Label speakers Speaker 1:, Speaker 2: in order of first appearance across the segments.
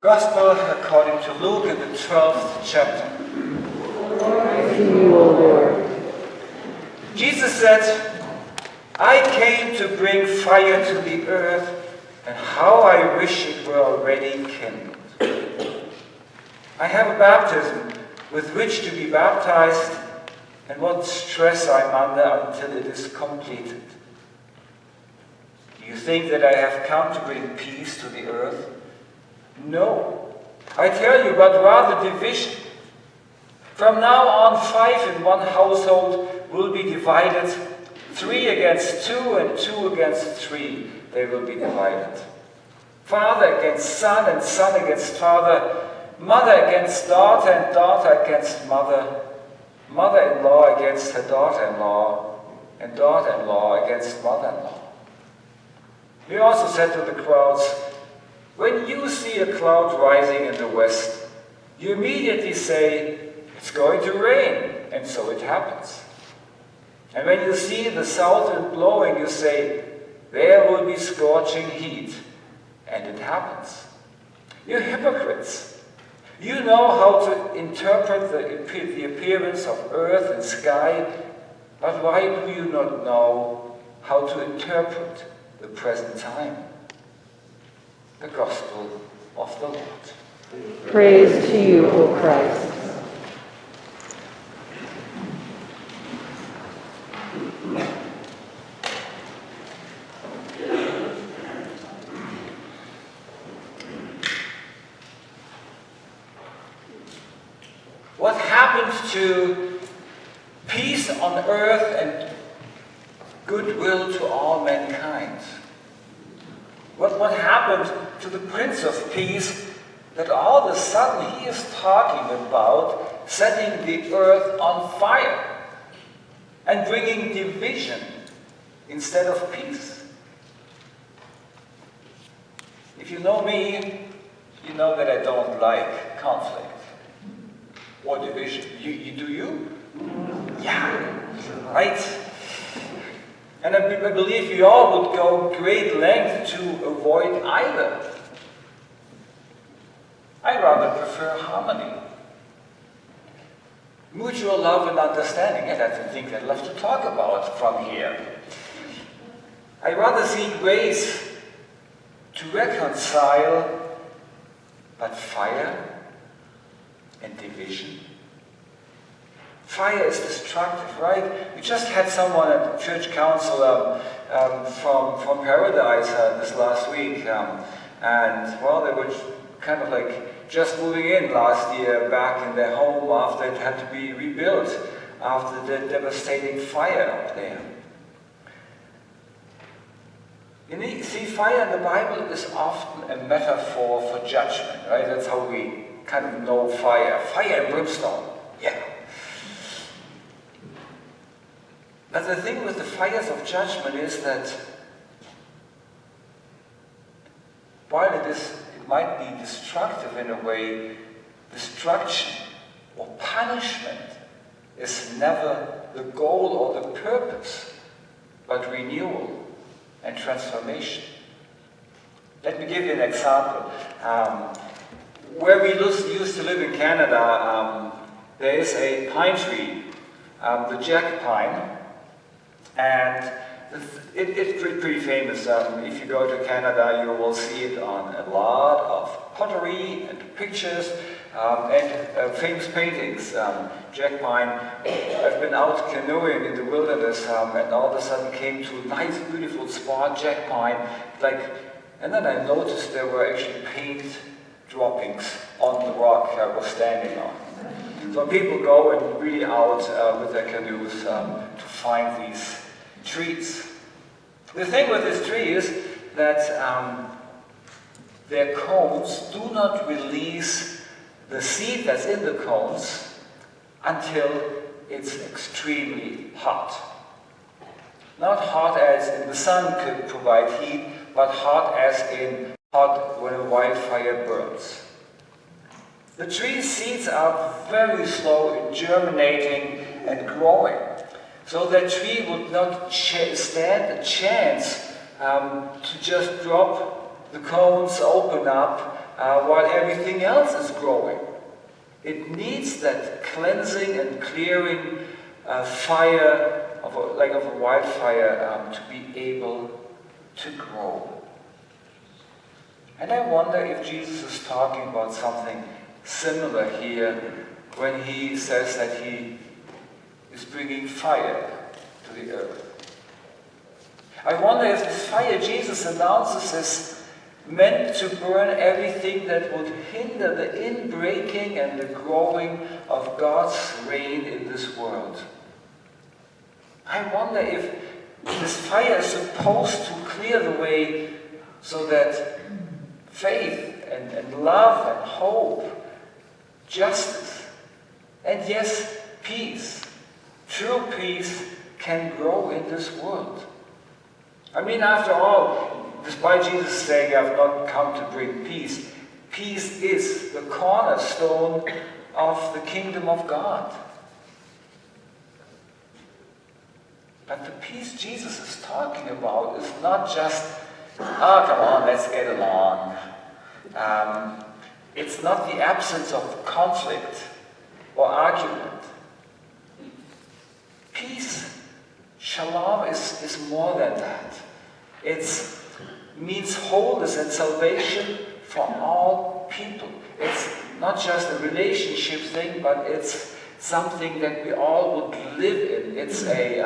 Speaker 1: Gospel according to Luke in the 12th chapter.
Speaker 2: Glory to you, O Lord.
Speaker 1: Jesus said, I came to bring fire to the earth, and how I wish it were already kindled. I have a baptism with which to be baptized, and what stress I'm under until it is completed. Do you think that I have come to bring peace to the earth? No, I tell you, but rather division. From now on, 5 in one household will be divided, 3 against 2 and 2 against 3 they will be divided. Father against son and son against father, mother against daughter and daughter against mother, mother-in-law against her daughter-in-law, and daughter-in-law against mother-in-law. He also said to the crowds, when you see a cloud rising in the west, you immediately say, it's going to rain, and so it happens. And when you see the south wind blowing, you say, there will be scorching heat, and it happens. You hypocrites! You know how to interpret the appearance of earth and sky, but why do you not know how to interpret the present time? The Gospel of the Lord.
Speaker 2: Praise to you, O Christ.
Speaker 1: What happened to peace on earth and goodwill to all mankind? What happened to the Prince of Peace that all of a sudden he is talking about setting the earth on fire and bringing division instead of peace? If you know me, you know that I don't like conflict or division. Do you? Yeah, right? And I believe we all would go great length to avoid either. I rather prefer harmony. Mutual love and understanding, and that's the thing I'd love to talk about from here. I rather seek ways to reconcile, but fire and division. Fire is destructive, right? We just had someone at the church council from Paradise this last week, and well, they were kind of like just moving in last year back in their home after it had to be rebuilt after the devastating fire up there. You see, fire in the Bible is often a metaphor for judgment, right? That's how we kind of know fire. Fire and brimstone, yeah. But the thing with the fires of judgment is that while it might be destructive in a way, destruction or punishment is never the goal or the purpose, but renewal and transformation. Let me give you an example. Where we used to live in Canada, there is a pine tree, the jack pine. And it's pretty famous. If you go to Canada, you will see it on a lot of pottery and pictures and famous paintings. Jack pine. I've been out canoeing in the wilderness and all of a sudden came to a nice, beautiful spot, jack pine. And then I noticed there were actually paint droppings on the rock I was standing on. So people go and really out with their canoes to find these trees. The thing with this tree is that their cones do not release the seed that's in the cones until it's extremely hot. Not hot as in the sun could provide heat, but hot as in hot when a wildfire burns. The tree's seeds are very slow in germinating and growing. So that tree would not stand a chance to just drop the cones, open up, while everything else is growing. It needs that cleansing and clearing fire of a wildfire to be able to grow. And I wonder if Jesus is talking about something similar here when he says that he is bringing fire to the earth. I wonder if this fire Jesus announces is meant to burn everything that would hinder the inbreaking and the growing of God's reign in this world. I wonder if this fire is supposed to clear the way so that faith and love and hope, justice, and yes, peace, true peace, can grow in this world. I mean, after all, despite Jesus saying, "I've not come to bring peace," peace is the cornerstone of the kingdom of God. But the peace Jesus is talking about is not just, "Oh, come on, let's get along." It's not the absence of conflict or argument. Peace, shalom, is more than that. It means wholeness and salvation for all people. It's not just a relationship thing, but it's something that we all would live in. It's a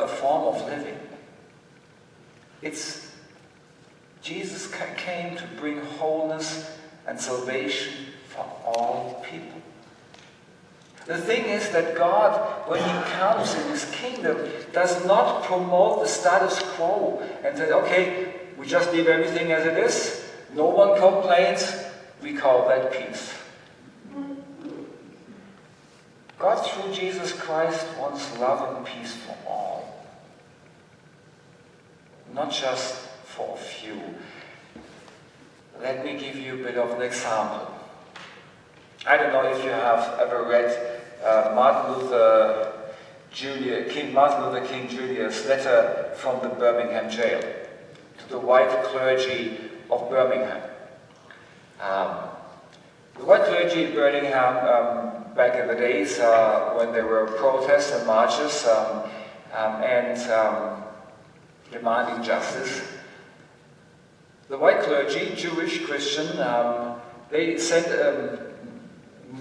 Speaker 1: form of living. Jesus came to bring wholeness and salvation for all people. The thing is that God, when he comes in his kingdom, does not promote the status quo and say, "Okay, we just leave everything as it is, no one complains, we call that peace." God, through Jesus Christ, wants love and peace for all, not just for a few. Let me give you a bit of an example. I don't know if you have ever read King Martin Luther King Jr.'s letter from the Birmingham jail to the white clergy of Birmingham. The white clergy in Birmingham, back in the days when there were protests and marches and demanding justice, the white clergy, Jewish, Christian, they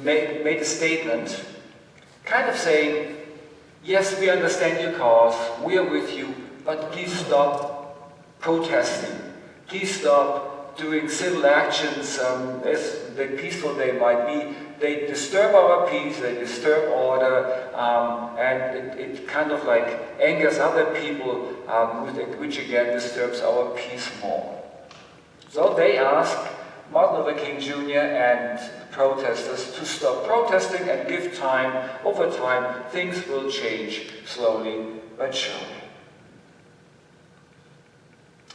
Speaker 1: made a statement kind of saying, "Yes, we understand your cause, we are with you, but please stop protesting. Please stop doing civil actions, as peaceful they might be. They disturb our peace, they disturb order, and it kind of like angers other people, which again disturbs our peace more." So they asked Martin Luther King Jr. and protesters to stop protesting and give time. Over time, things will change slowly but surely.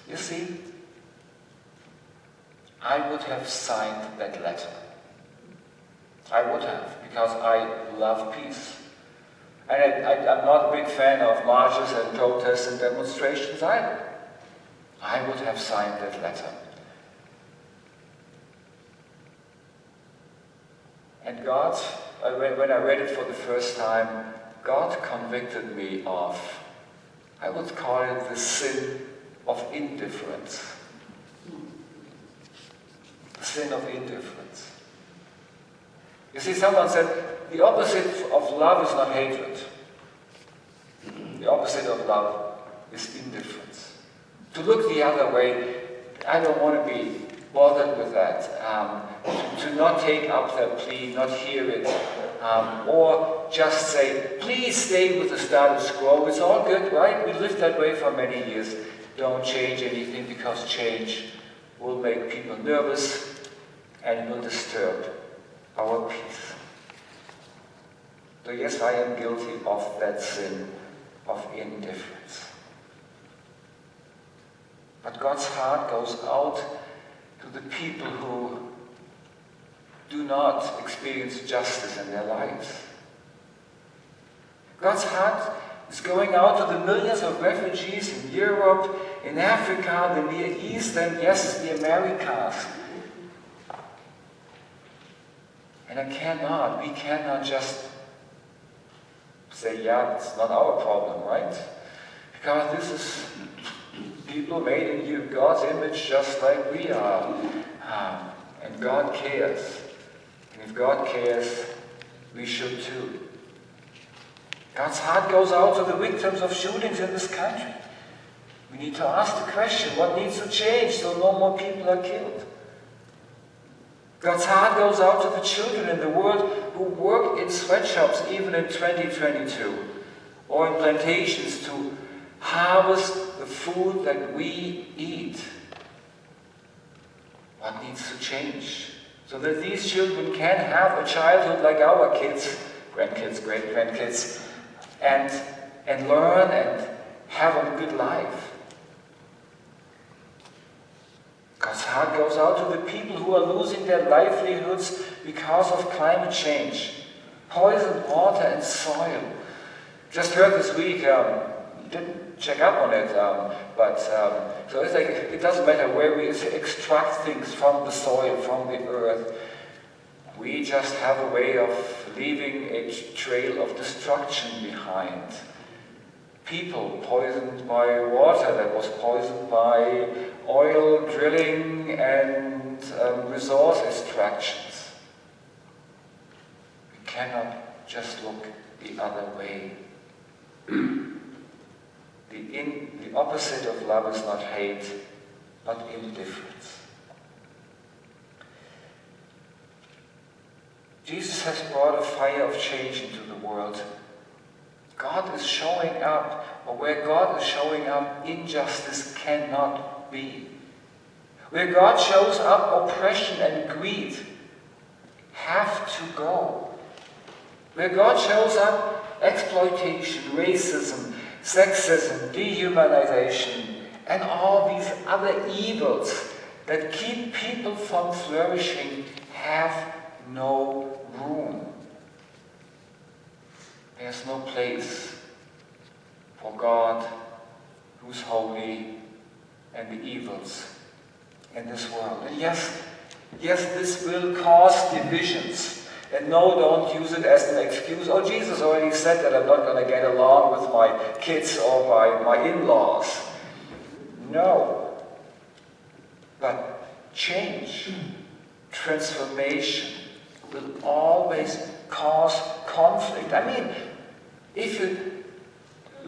Speaker 1: You see, I would have signed that letter. I would have, because I love peace. And I'm not a big fan of marches and protests and demonstrations either. I would have signed that letter. And God, when I read it for the first time, God convicted me of, I would call it the sin of indifference. The sin of indifference. You see, someone said, the opposite of love is not hatred. The opposite of love is indifference. To look the other way, I don't want to be bothered with that. To not take up that plea, not hear it, or just say, please stay with the status quo. It's all good, right? We lived that way for many years. Don't change anything, because change will make people nervous and will disturb our peace. So yes, I am guilty of that sin of indifference. But God's heart goes out to the people who do not experience justice in their lives. God's heart is going out to the millions of refugees in Europe, in Africa, the Near East, and yes, the Americas. And we cannot just say, yeah, it's not our problem, right? Because this is people made in God's image just like we are. And God cares. And if God cares, we should too. God's heart goes out to the victims of shootings in this country. We need to ask the question, what needs to change so no more people are killed? God's heart goes out to the children in the world who work in sweatshops even in 2022 or in plantations to harvest the food that we eat. What needs to change so that these children can have a childhood like our kids, grandkids, great-grandkids, and learn and have a good life? God's heart goes out to the people who are losing their livelihoods because of climate change, poisoned water and soil. Just heard this week, didn't check up on it, so it's like it doesn't matter where we extract things from the soil, from the earth. We just have a way of leaving a trail of destruction behind. People poisoned by water that was poisoned by oil drilling and resource extractions. We cannot just look the other way. The opposite of love is not hate, but indifference. Jesus has brought a fire of change into the world. God is showing up, or where God is showing up, injustice cannot be. Where God shows up, oppression and greed have to go. Where God shows up, exploitation, racism, sexism, dehumanization, and all these other evils that keep people from flourishing have no room. There's no place for God, who's holy, and the evils in this world. And yes, this will cause divisions. And no, don't use it as an excuse. Oh, Jesus already said that I'm not going to get along with my kids or my in-laws. No. But change, transformation will always cause conflict. I mean, if you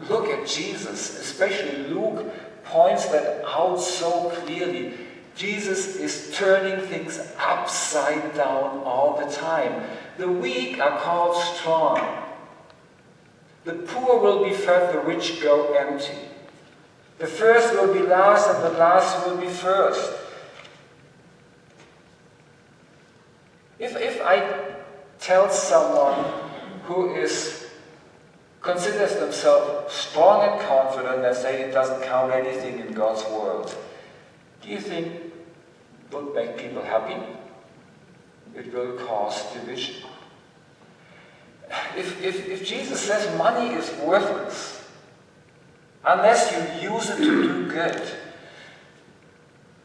Speaker 1: look at Jesus, especially Luke points that out so clearly. Jesus is turning things upside down all the time. The weak are called strong. The poor will be fed, the rich go empty. The first will be last, and the last will be first. If I tell someone who considers themselves strong and confident and say it doesn't count anything in God's world, do you think it would make people happy? It will cause division. If Jesus says money is worthless unless you use it to do good,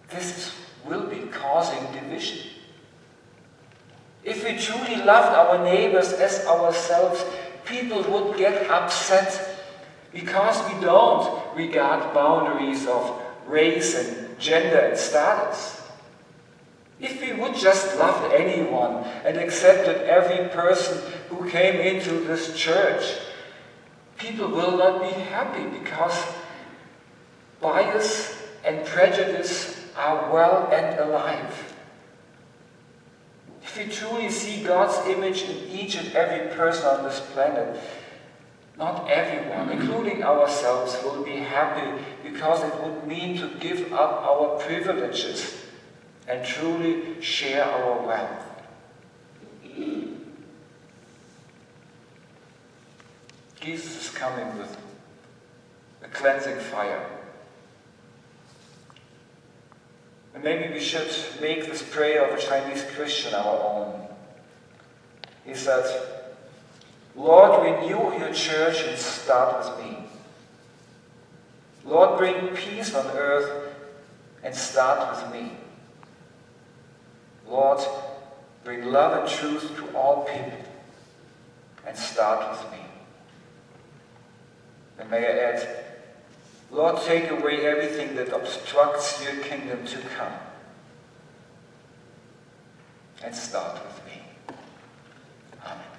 Speaker 1: this will be causing division. If we truly loved our neighbors as ourselves, people would get upset because we don't regard boundaries of race and gender and status. If we would just love anyone and accepted every person who came into this church, people will not be happy because bias and prejudice are well and alive. If we truly see God's image in each and every person on this planet, not everyone, including ourselves, will be happy because it would mean to give up our privileges and truly share our wealth. Jesus is coming with a cleansing fire. And maybe we should make this prayer of a Chinese Christian our own. He said, Lord, renew your church and start with me. Lord, bring peace on earth and start with me. Lord, bring love and truth to all people and start with me. And may I add, Lord, take away everything that obstructs your kingdom to come and start with me. Amen.